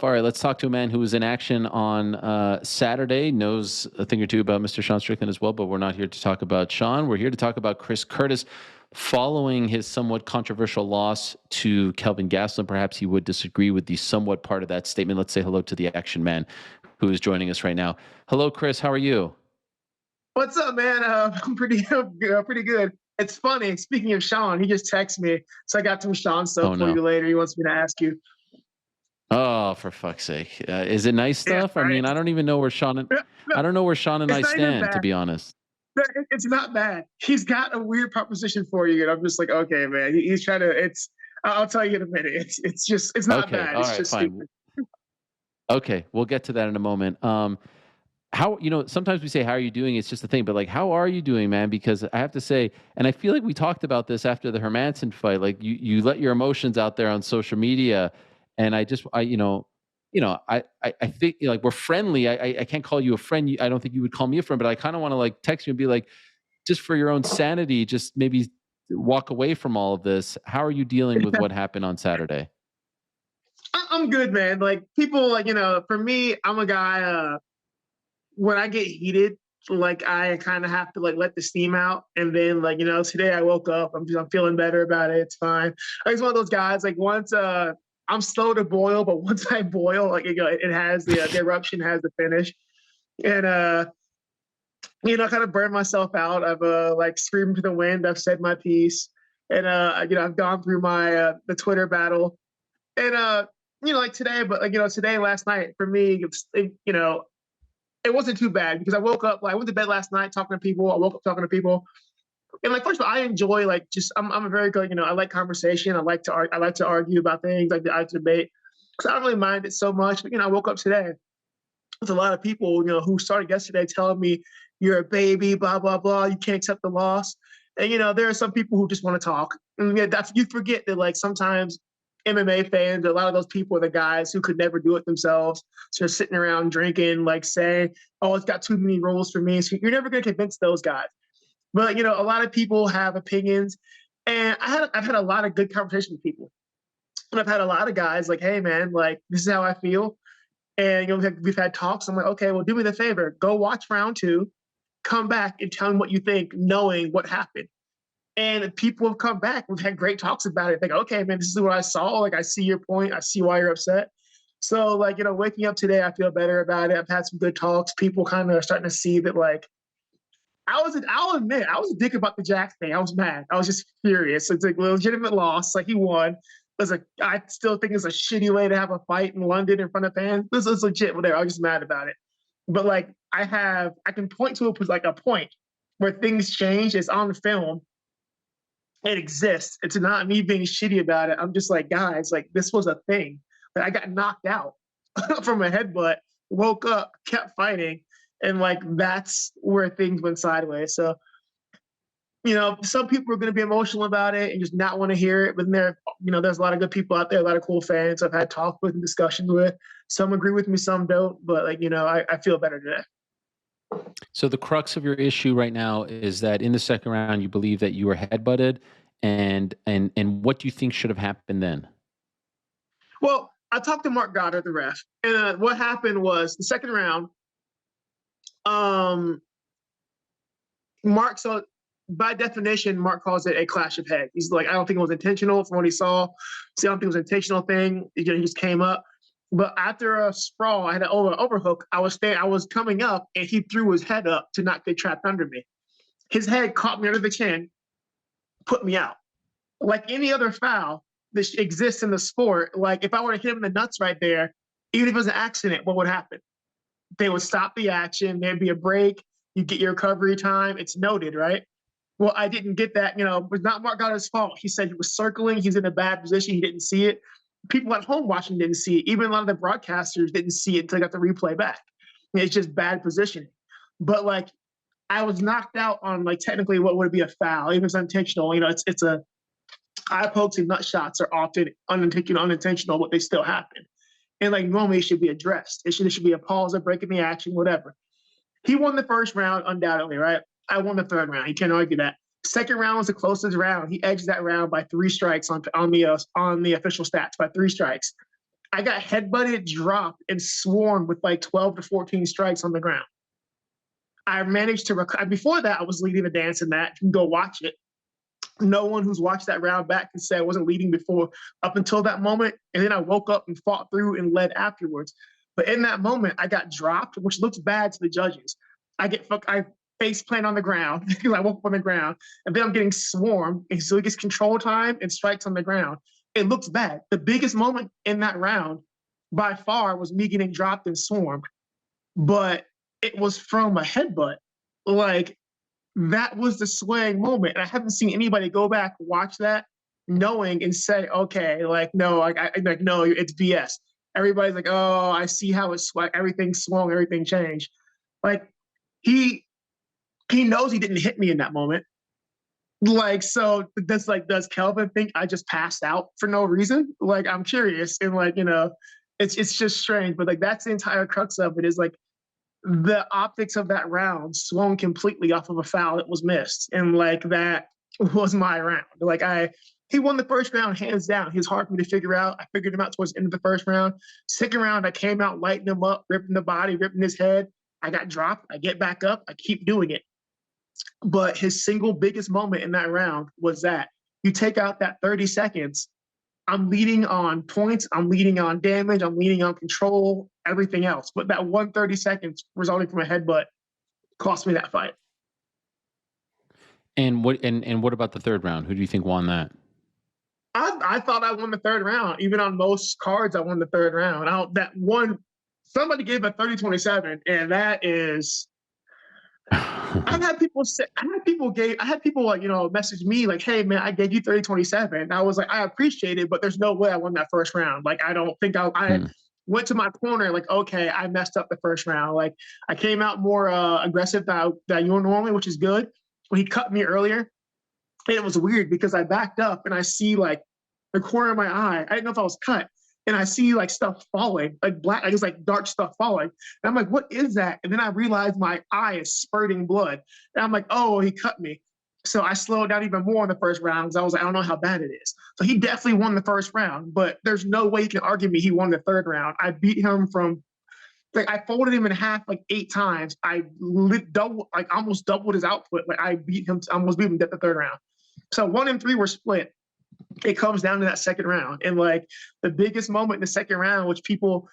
All right, let's talk to a man who was in action on Saturday, knows a thing or two about Mr. Sean Strickland as well, but we're not here to talk about Sean. We're here to talk about Chris Curtis following his somewhat controversial loss to Kelvin Gastelum. Perhaps he would disagree with the somewhat part of that statement. Let's say hello to the action man who is joining us right now. Hello, Chris. How are you? What's up, man? I'm pretty good. It's funny. Speaking of Sean, he just texted me, so I got some Sean stuff Oh, for no. you later. He wants me to ask you. Oh, for fuck's sake. Is it nice Yeah, stuff? I right. mean, I don't even know where Sean and No, no, I don't know where Sean and it's I not even stand, to bad. be honest. It's not bad. He's got a weird proposition for you, and I'm just like, okay, man. He's trying to. I'll tell you in a minute. It's just. It's not Okay. bad. All It's right, just fine. stupid. Okay, we'll get to that in a moment. How sometimes we say how are you doing? It's just a thing, but like how are you doing, man? Because I have to say, and I feel like we talked about this after the Hermanson fight. Like you let your emotions out there on social media, and I think like we're friendly. I can't call you a friend. I don't think you would call me a friend, but I kind of want to like text you and be like, just for your own sanity, just maybe walk away from all of this. How are you dealing with what happened on Saturday? I'm good, man. Like people, like for me, I'm a guy. When I get heated, like I kind of have to like let the steam out, and then like today I woke up, I'm feeling better about it. It's fine. I was one of those guys. Like once I'm slow to boil, but once I boil, like it has the eruption has the finish, and kind of burned myself out. I've like screamed to the wind. I've said my piece, and I've gone through my the Twitter battle, and like today, but like today, last night for me, it wasn't too bad because I woke up, like, I went to bed last night talking to people. I woke up talking to people, and like first of all, I enjoy like just I'm a very good I like conversation. I like to argue about things. Like I like to debate because I don't really mind it so much. But I woke up today with a lot of people who started yesterday telling me you're a baby, blah blah blah. You can't accept the loss, and there are some people who just want to talk. And that's you forget that like sometimes MMA fans, a lot of those people are the guys who could never do it themselves. So they're sitting around drinking, like saying, "Oh, it's got too many rules for me." So you're never going to convince those guys. But a lot of people have opinions, and I've had a lot of good conversations with people, and I've had a lot of guys like, "Hey, man, like this is how I feel," and we've had talks. I'm like, "Okay, well, do me the favor, go watch round two, come back and tell me what you think, knowing what happened." And people have come back. We've had great talks about it. Like, okay, man, this is what I saw. Like, I see your point. I see why you're upset. So, like, waking up today, I feel better about it. I've had some good talks. People kind of are starting to see that, like, I'll admit, I was a dick about the Jack thing. I was mad. I was just furious. It's like a legitimate loss. Like, he won. I still think it's a shitty way to have a fight in London in front of fans. This is legit, whatever. I was just mad about it. But, like, I can point to a point where things change. It's on the film, it exists. It's not me being shitty about it. I'm just like, guys, like this was a thing. But I got knocked out from a headbutt, woke up, kept fighting, and like that's where things went sideways. So, some people are going to be emotional about it and just not want to hear it. But there's a lot of good people out there, a lot of cool fans I've had talk with and discussions with. Some agree with me, some don't. But like, I feel better today. So the crux of your issue right now is that in the second round, you believe that you were headbutted, and what do you think should have happened then? Well, I talked to Mark Goddard, the ref, and what happened was the second round. Um, Mark, so by definition, Mark calls it a clash of heads. He's like, I don't think it was intentional from what he saw. See, I don't think it was an intentional thing. He just came up. But after a sprawl, I had an overhook. I was coming up, and he threw his head up to not get trapped under me. His head caught me under the chin, put me out. Like any other foul that exists in the sport, like if I were to hit him in the nuts right there, even if it was an accident, what would happen? They would stop the action. There'd be a break. You get your recovery time. It's noted, right? Well, I didn't get that. It was not Mark Goddard's fault. He said he was circling. He's in a bad position. He didn't see it. People at home watching didn't see it. Even a lot of the broadcasters didn't see it until they got the replay back. It's just bad positioning. But like, I was knocked out on like technically what would be a foul, even if it's unintentional. It's a eye pokes and nut shots are often unintentional, but they still happen. And like normally it should be addressed. It should be a pause, a break in the action, whatever. He won the first round undoubtedly, right? I won the third round. You can't argue that. Second round was the closest round. He edged that round by 3 strikes on the official stats by 3 strikes. I got headbutted, dropped, and swarmed with like 12 to 14 strikes on the ground. I managed to before that I was leading the dance in that. You can go watch it. No one who's watched that round back can say I wasn't leading before up until that moment. And then I woke up and fought through and led afterwards. But in that moment, I got dropped, which looks bad to the judges. I face plant on the ground because I woke up on the ground, and then I'm getting swarmed. And so it gets control time and strikes on the ground. It looks bad. The biggest moment in that round by far was me getting dropped and swarmed, but it was from a headbutt. Like, that was the swaying moment. And I haven't seen anybody go back, watch that, knowing and say, okay, like, no, like, no, it's BS. Everybody's like, oh, I see how it's like everything swung, everything changed. Like, he knows he didn't hit me in that moment. Like, so does Kelvin think I just passed out for no reason? Like, I'm curious. And like, it's just strange. But like, that's the entire crux of it, is like the optics of that round swung completely off of a foul that was missed. And like, that was my round. Like, he won the first round hands down. He was hard for me to figure out. I figured him out towards the end of the first round. Second round, I came out lighting him up, ripping the body, ripping his head. I got dropped. I get back up. I keep doing it. But his single biggest moment in that round was that you take out that 30 seconds, I'm leading on points, I'm leading on damage, I'm leading on control, everything else. But that 130 seconds resulting from a headbutt cost me that fight. And what about the third round? Who do you think won that? I thought I won the third round. Even on most cards, I won the third round. That one, somebody gave a 30-27, and that is. I had people like, message me like, hey man, I gave you 30-27. And I was like, I appreciate it, but there's no way I won that first round. Like, I don't think I went to my corner like, okay, I messed up the first round. Like, I came out more aggressive than you normally, which is good. When he cut me earlier, and it was weird because I backed up and I see like the corner of my eye. I didn't know if I was cut. And I see like stuff falling, like black, I guess like dark stuff falling. And I'm like, what is that? And then I realized my eye is spurting blood. And I'm like, oh, he cut me. So I slowed down even more in the first round because I was like, I don't know how bad it is. So he definitely won the first round, but there's no way you can argue me he won the third round. I beat him from like, I folded him in half like 8 times. I almost doubled his output. Like, I almost beat him at the third round. So 1 and 3 were split. It comes down to that second round. And like, the biggest moment in the second round, which people,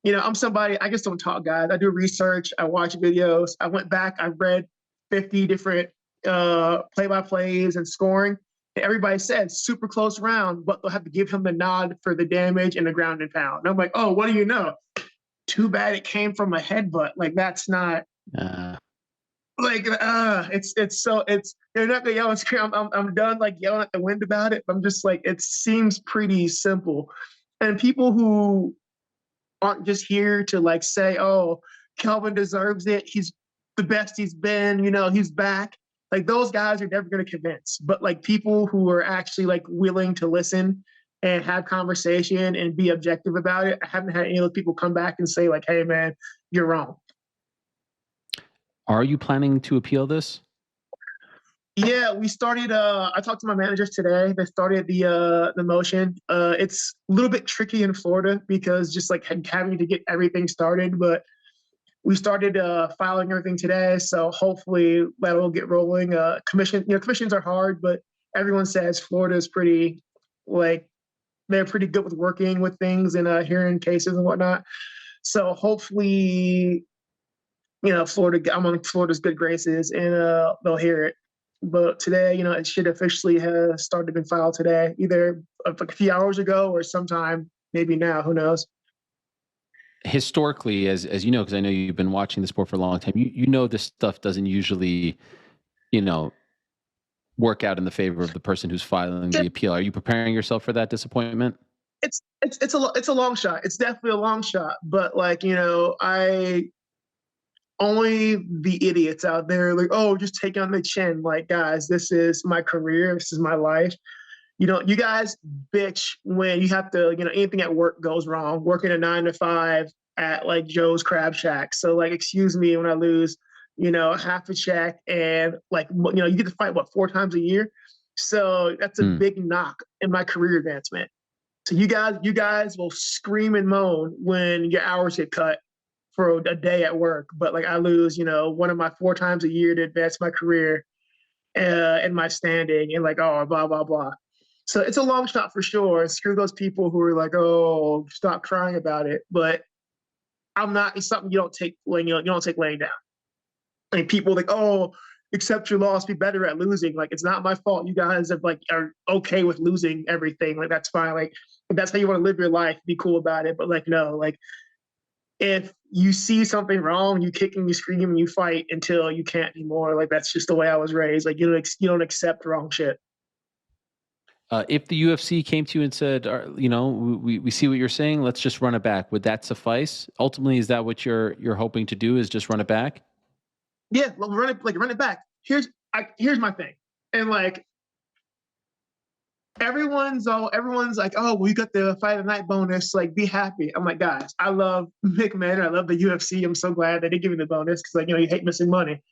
I'm somebody, I just don't talk, guys. I do research, I watch videos. I went back, I read 50 different play-by-plays and scoring. And everybody said super close round, but they'll have to give him the nod for the damage and the ground and pound. And I'm like, oh, what do you know? Too bad it came from a headbutt. Like, that's not you're not gonna yell and scream. I'm done like yelling at the wind about it. I'm just like, it seems pretty simple. And people who aren't just here to like say, oh, Kelvin deserves it, he's the best he's been, he's back. Like, those guys are never gonna convince. But like, people who are actually like willing to listen and have conversation and be objective about it, I haven't had any of those people come back and say like, hey man, you're wrong. Are you planning to appeal this? Yeah, we started. I talked to my managers today. They started the motion. It's a little bit tricky in Florida because just like having to get everything started, but we started filing everything today. So hopefully that'll get rolling. Commissions are hard, but everyone says Florida is pretty, like, they're pretty good with working with things and hearing cases and whatnot. So hopefully, I'm on Florida's good graces and they'll hear it. But today, it should officially have started and filed today, either a few hours ago or sometime maybe now. Who knows? Historically, as you know, because I know you've been watching the sport for a long time, you know this stuff doesn't usually, you know, work out in the favor of the person who's filing the appeal. Are you preparing yourself for that disappointment? It's a long shot. It's definitely a long shot. But like, I only the idiots out there like, oh, just take on the chin. Like, guys, this is my career. This is my life. You guys bitch when you have to, anything at work goes wrong, working a 9 to 5 at like Joe's Crab Shack. So like, excuse me when I lose, half a check and like, you get to fight 4 times a year. So that's a big knock in my career advancement. So you guys will scream and moan when your hours get cut for a day at work. But like I lose, one of my 4 times a year to advance my career in my standing, and like, oh, blah blah blah. So it's a long shot for sure. Screw those people who are like, oh, stop crying about it. But I'm not. It's something you don't take you don't take laying down. Like people like, oh, accept your loss, be better at losing. Like it's not my fault. You guys are okay with losing everything. Like that's fine. Like if that's how you want to live your life, be cool about it. But like no, like if you see something wrong, you kick and you scream and you fight until you can't anymore. Like that's just the way I was raised. Like you don't accept wrong shit. If the UFC came to you and said, we see what you're saying, let's just run it back, would that suffice? Ultimately, is that what you're hoping to do? Is just run it back? Yeah, well, run it back. Here's my thing, and like everyone's like, oh, we got the fight of the night bonus. Like, be happy. I'm like, guys, I love McMahon. I love the UFC. I'm so glad they did give me the bonus because like you hate missing money.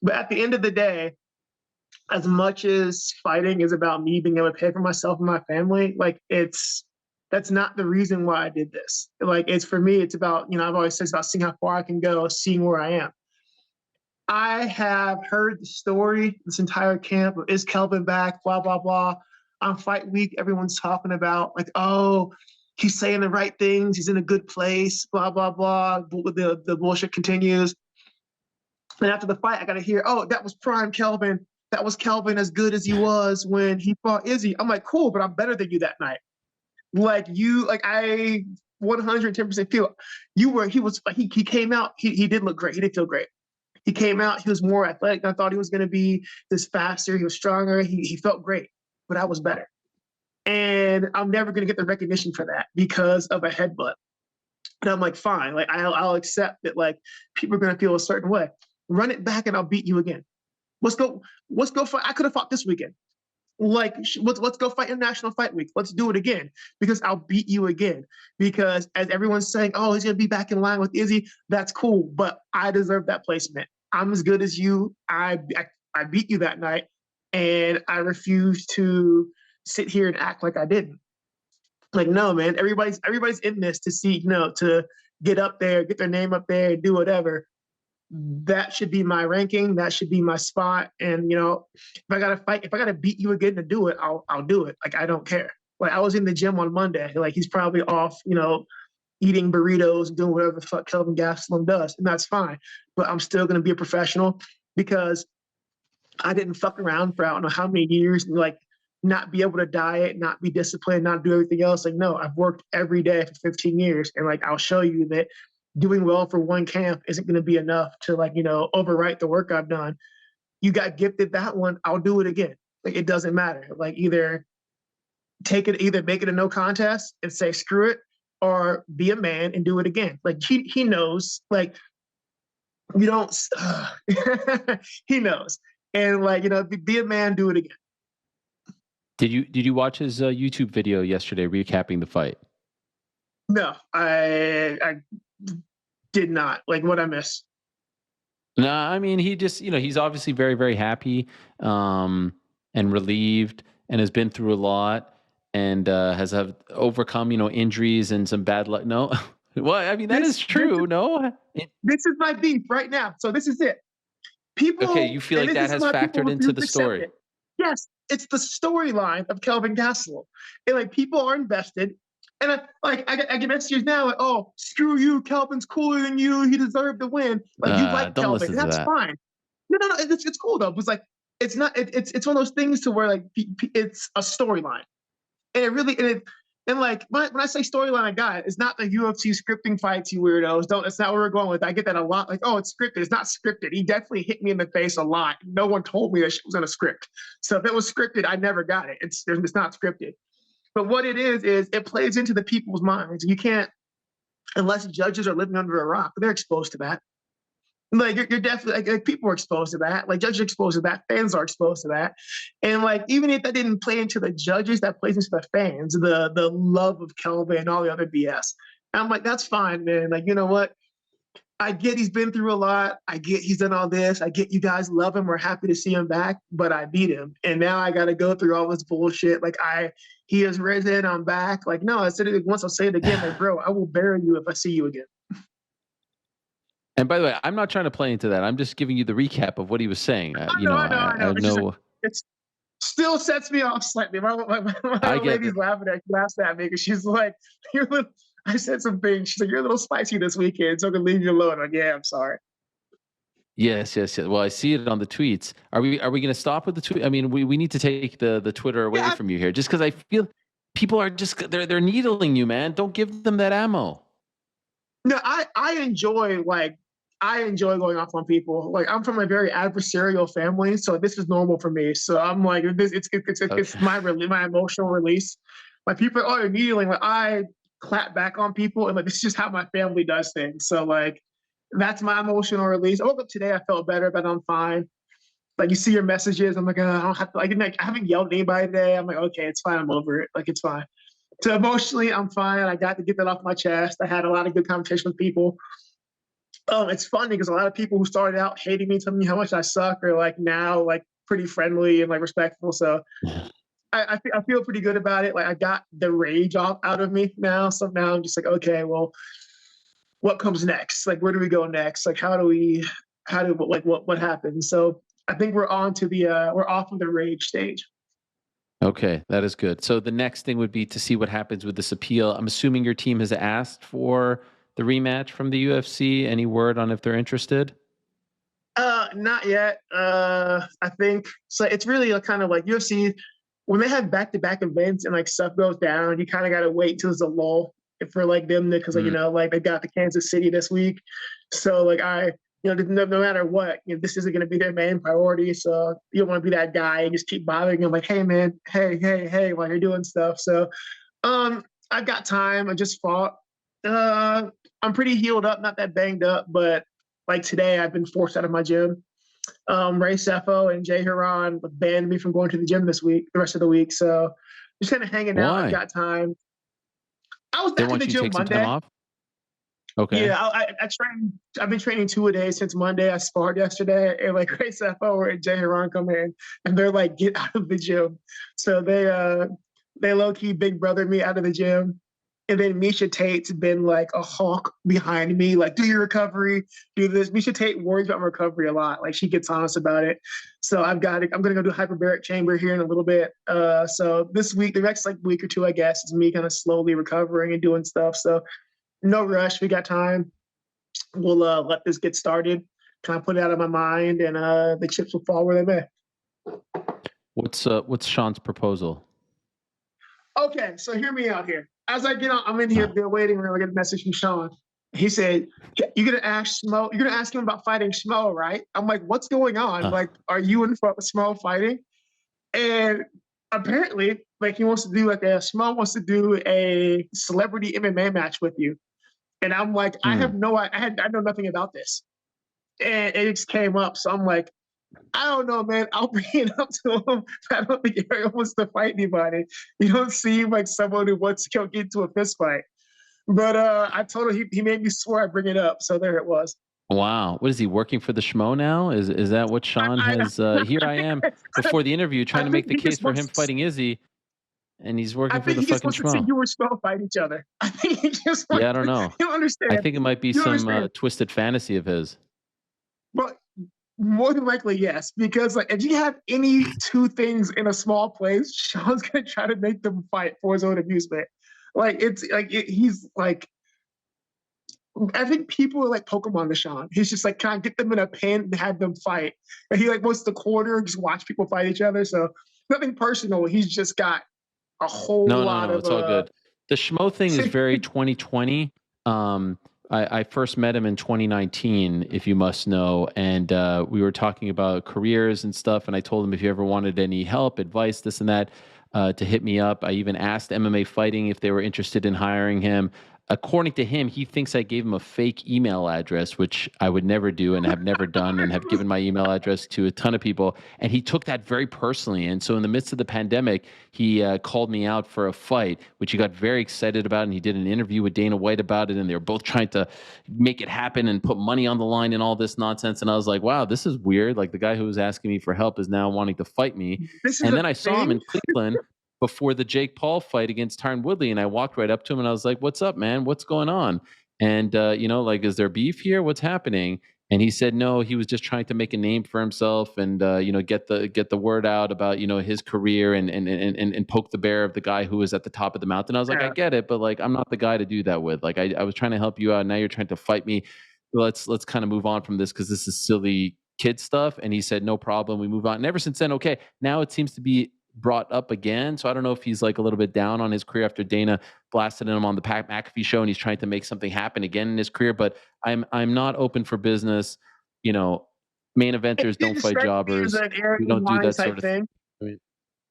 But at the end of the day, as much as fighting is about me being able to pay for myself and my family, like that's not the reason why I did this. Like it's for me, it's about, I've always said it's about seeing how far I can go, seeing where I am. I have heard the story this entire camp of is Kelvin back, blah, blah, blah. On fight week, everyone's talking about like, oh, he's saying the right things, he's in a good place, blah, blah, blah. The bullshit continues. And after the fight, I got to hear, oh, that was prime Kelvin. That was Kelvin as good as he was when he fought Izzy. I'm like, cool, but I'm better than you that night. I 110% feel he came out, he did look great. He did feel great. He came out, he was more athletic than I thought he was going to be, this faster, he was stronger, he felt great, but I was better. And I'm never going to get the recognition for that because of a headbutt. And I'm like, fine, like I'll accept that like people are going to feel a certain way. Run it back and I'll beat you again. Let's go fight. I could have fought this weekend. Like let's go fight International Fight Week. Let's do it again because I'll beat you again. Because as everyone's saying, oh, he's gonna be back in line with Izzy. That's cool, but I deserve that placement. I'm as good as you. I beat you that night, and I refuse to sit here and act like I didn't. Like no, man. Everybody's in this to see, to get up there, get their name up there, do whatever. That should be my ranking. That should be my spot. And if I gotta fight, if I gotta beat you again to do it, I'll do it. Like I don't care. Like I was in the gym on Monday. Like he's probably off, eating burritos, doing whatever the fuck Kelvin Gastelum does, and that's fine. But I'm still gonna be a professional because I didn't fuck around for I don't know how many years. Like not be able to diet, not be disciplined, not do everything else. Like no, I've worked every day for 15 years, and like I'll show you that doing well for one camp isn't going to be enough to like overwrite the work I've done. You got gifted that one, I'll do it again. Like it doesn't matter. Like either make it a no contest and say screw it, or be a man and do it again. Like he knows. Like you don't. He knows, and like be a man, do it again. Did you watch his YouTube video yesterday recapping the fight? No, I did not. Like what I miss. No, I mean he just he's obviously very very happy and relieved and has been through a lot and has have overcome injuries and some bad luck. No, well I mean that is true. No, This is my beef right now. So this is it. okay, People, you feel and like this that is has why people factored into refuse the to accept story. it. Yes, it's the storyline of Kelvin Gastelum, and like people are invested. And I get messages now like, oh, screw you, Kelvin's cooler than you. He deserved to win. Like you like Don't Kelvin, listen and to that's that. fine. No. It's cool though. It's like it's not. It's one of those things to where like it's a storyline, and it really and like when I say storyline, I got it. It's not the UFC scripting fights, you weirdos. Don't. It's not where we're going with. I get that a lot. Like, oh, it's scripted. It's not scripted. He definitely hit me in the face a lot. No one told me that shit was in a script. So if it was scripted, I never got it. It's not scripted. But what it is it plays into the people's minds. You can't, unless judges are living under a rock. They're exposed to that. Like you're definitely like people are exposed to that. Like judges are exposed to that. Fans are exposed to that. And like even if that didn't play into the judges, that plays into the fans, the love of Kelvin and all the other BS. And I'm like, that's fine, man. Like you know what? I get he's been through a lot. I get he's done all this. I get you guys love him. We're happy to see him back, but I beat him, and now I got to go through all this bullshit. Like he has risen, I'm back. Like, no, I said it once, I'll say it again. Like, bro, I will bury you if I see you again. And by the way, I'm not trying to play into that. I'm just giving you the recap of what he was saying. I know. I It's just know. it still sets me off slightly. My I old get lady's it. laughing at laughs at me because she's like, "You're a little." I said some things. She's like, "You're a little spicy this weekend, so I'm gonna leave you alone." I'm like, yeah, I'm sorry. Yes, yes, yes. Well, I see it on the tweets. Are we going to stop with the tweet? I mean, we need to take the Twitter away Yeah, from you here, just because I feel people are just they're needling you, man. Don't give them that ammo. no, I enjoy going off on people. Like I'm from a very adversarial family, so this is normal for me. So I'm like, it's Okay. my emotional release. Like people, oh, you're kneeling. Like I clap back on people, and like this is just how my family does things. So like that's my emotional release. I woke up today, I felt better, but I'm fine. Like you see your messages, I'm like, I don't have to. Like I haven't yelled at anybody today. I'm like, okay, it's fine. I'm over it. Like it's fine. So emotionally, I'm fine. I got to get that off my chest. I had a lot of good conversations with people. It's funny because a lot of people who started out hating me, telling me how much I suck, are like now like pretty friendly and like respectful. So I feel pretty good about it. Like I got the rage off out of me now. So now I'm just like, okay, well, what comes next? Like where do we go next? Like how do like what happens? So I think we're off of the rage stage. Okay, that is good. So the next thing would be to see what happens with this appeal. I'm assuming your team has asked for the rematch from the UFC. Any word on if they're interested? Not yet. I think so. It's really kind of like UFC when they have back-to-back events and like stuff goes down. You kind of got to wait till there's a lull for like them because like Mm, like they got the Kansas City this week, so like no matter what, this isn't going to be their main priority. So you don't want to be that guy and just keep bothering them like, hey man, hey, while you're doing stuff. So I've got time. I just fought. Uh, I'm pretty healed up, not that banged up, but like today, I've been forced out of my gym. Ray Sefo and Jay Huron banned me from going to the gym this week, the rest of the week. So just kind of hanging out. I've why? got time. I was They back in want the you to gym take some time Monday. off? Okay. Yeah, I trained. I've been training 2 a day since Monday. I sparred yesterday, and like Ray Sefo and Jay Huron come in, and they're like, "Get out of the gym." So they low key big brother me out of the gym. And then Misha Tate's been like a hawk behind me, like, do your recovery, do this. Misha Tate worries about my recovery a lot. Like she gets honest about it. So I've got it. I'm gonna go do hyperbaric chamber here in a little bit. So this week, the next like week or two, I guess, is me kind of slowly recovering and doing stuff. So no rush. We got time. We'll let this get started. Kind of put it out of my mind, and the chips will fall where they may. What's Sean's proposal? Okay, so hear me out here. As I get on, I'm in here, Uh, they're waiting room. I get a message from Sean. He said, "You're gonna ask Schmo. You're gonna ask him about fighting Schmo, right?" I'm like, "What's going on? uh, Like, are you in front of Schmo fighting?" And apparently, like he wants to do like a Schmo wants to do a celebrity MMA match with you. And I'm like, I hmm. have no, I know nothing about this, and it just came up. So I'm like, I don't know, man. I'll bring it up to him. I don't think Ariel wants to fight anybody. You don't seem like someone who wants to go get into a fist fight. But I told him he made me swear I bring it up. So there it was. Wow. What is he working for the Schmo now? Is that what Sean I, has? Here I am I, before the interview trying I to think make the he case just for him wants. fighting Izzy, and he's I working for think the he just fucking wants to see Schmo. you and Spell fight each other. I think he just wants. Yeah, I don't To, know. you don't I understand. think it might be You don't some understand. twisted fantasy of his. But more than likely, yes. Because like if you have any two things in a small place, Sean's gonna try to make them fight for his own amusement. Like it's like he's like I think people are like Pokemon to Sean. He's just like kind of get them in a pen and have them fight. And he like wants to corner and just watch people fight each other. So nothing personal. He's just got a whole No, no, lot no. of It's all good. The Schmo thing is very 2020. Um, I first met him in 2019, if you must know, and we were talking about careers and stuff. And I told him if you ever wanted any help, advice, this and that, to hit me up. I even asked MMA Fighting if they were interested in hiring him. According to him, he thinks I gave him a fake email address, which I would never do and have never done, and have given my email address to a ton of people. And he took that very personally. And so, in the midst of the pandemic, he called me out for a fight, which he got very excited about. And he did an interview with Dana White about it. And they were both trying to make it happen and put money on the line and all this nonsense. And I was like, wow, this is weird. Like the guy who was asking me for help is now wanting to fight me. this is And a then I saw him thing. in Cleveland. before the Jake Paul fight against Tyron Woodley, and I walked right up to him and I was like, "What's up, man? What's going on?" And like, is there beef here? What's happening? And he said, no, he was just trying to make a name for himself and get the word out about his career and poke the bear of the guy who was at the top of the mountain. I was like, I Yeah. get it, but like I'm not the guy to do that with. Like I was trying to help you out. Now you're trying to fight me. Let's kind of move on from this because this is silly kid stuff. And he said, no problem. We move on. And ever since then, okay, now it seems to be brought up again. So I don't know if he's like a little bit down on his career after Dana blasted him on the Pat McAfee show and he's trying to make something happen again in his career. But I'm not open for business. You know, main It eventers don't didn't fight strike me as jobbers. an Aaron We don't do Wise that type sort of thing. thing.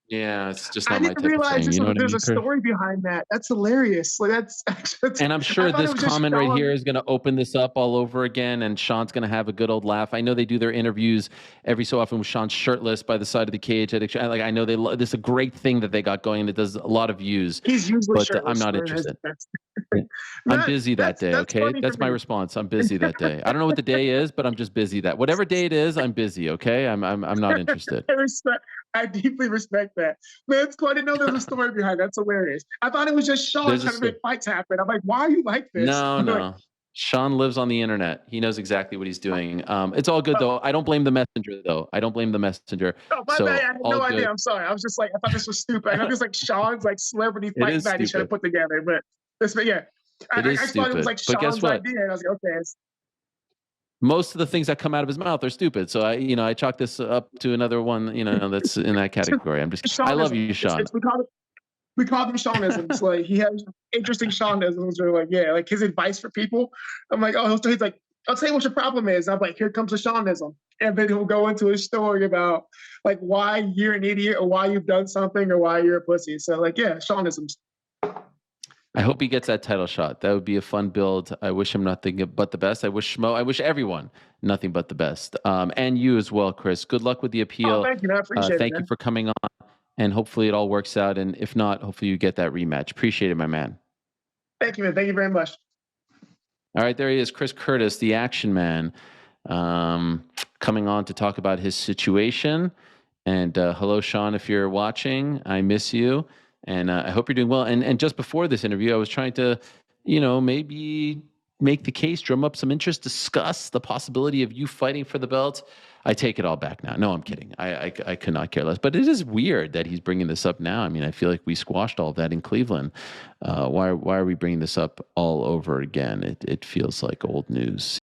Yeah, it's just I not my didn't type of realize thing. You know what I there's mean, a Chris? story behind that. That's hilarious. Like And I'm I sure thought it this was just comment right Sean. here is going to open this up all over again, and Sean's going to have a good old laugh. I know they do their interviews every so often with Sean shirtless by the side of the cage. Like I know this is a great thing that they got going. It does a lot of views, He's usually but I'm shirtless. not So interested. that's Yeah. I'm busy that day. that's Okay, funny for that's my me. response. I'm busy that day. I don't know what the day is, but I'm just busy that whatever day it is, I'm busy. Okay, I'm not interested. I respect. I deeply respect that. Man, it's cool. I didn't know there was a story behind that. That's hilarious. I thought it was just Sean There's a trying to sto- make fights happen. I'm like, why are you like this? No, Like, no. Sean lives on the internet. He knows exactly what he's doing. It's all good oh, though. I don't blame the messenger though. I don't blame the messenger. oh, my bad. So I had all no idea. good. I'm sorry. I was just like, I thought this was stupid. I know this like Sean's like celebrity It fight is night he should have stupid. put together, but this, but yeah, It I is thought it was stupid. like But guess Sean's what? idea. And I was like, okay, Most of the things that come out of his mouth are stupid. So I chalk this up to another one, that's in that category. I love Seanism. you, Sean. We call them Seanisms. Like he has interesting Seanisms or like, yeah, like his advice for people. I'm like, oh, so he's like, I'll tell you what your problem is. I'm like, here comes a Seanism. And then he'll go into a story about like why you're an idiot or why you've done something or why you're a pussy. So like, yeah, Seanisms. I hope he gets that title shot. That would be a fun build. I wish him nothing but the best. I wish everyone nothing but the best. And you as well, Chris. Good luck with the Oh, appeal. thank you. Man. I appreciate it, Thank you man. for coming on, and hopefully it all works out. And if not, hopefully you get that rematch. Appreciate it, my man. Thank you, man. Thank you very much. All right, there he is, Chris Curtis, the Action Man, coming on to talk about his situation. And hello, Sean, if you're watching, I miss you, and I hope you're doing well. And just before this interview, I was trying to, maybe make the case, drum up some interest, discuss the possibility of you fighting for the belt. I take it all back now. No, I'm kidding. I could not care less. But it is weird that he's bringing this up now. I mean, I feel like we squashed all of that in Cleveland. Why are we bringing this up all over again? It feels like old news.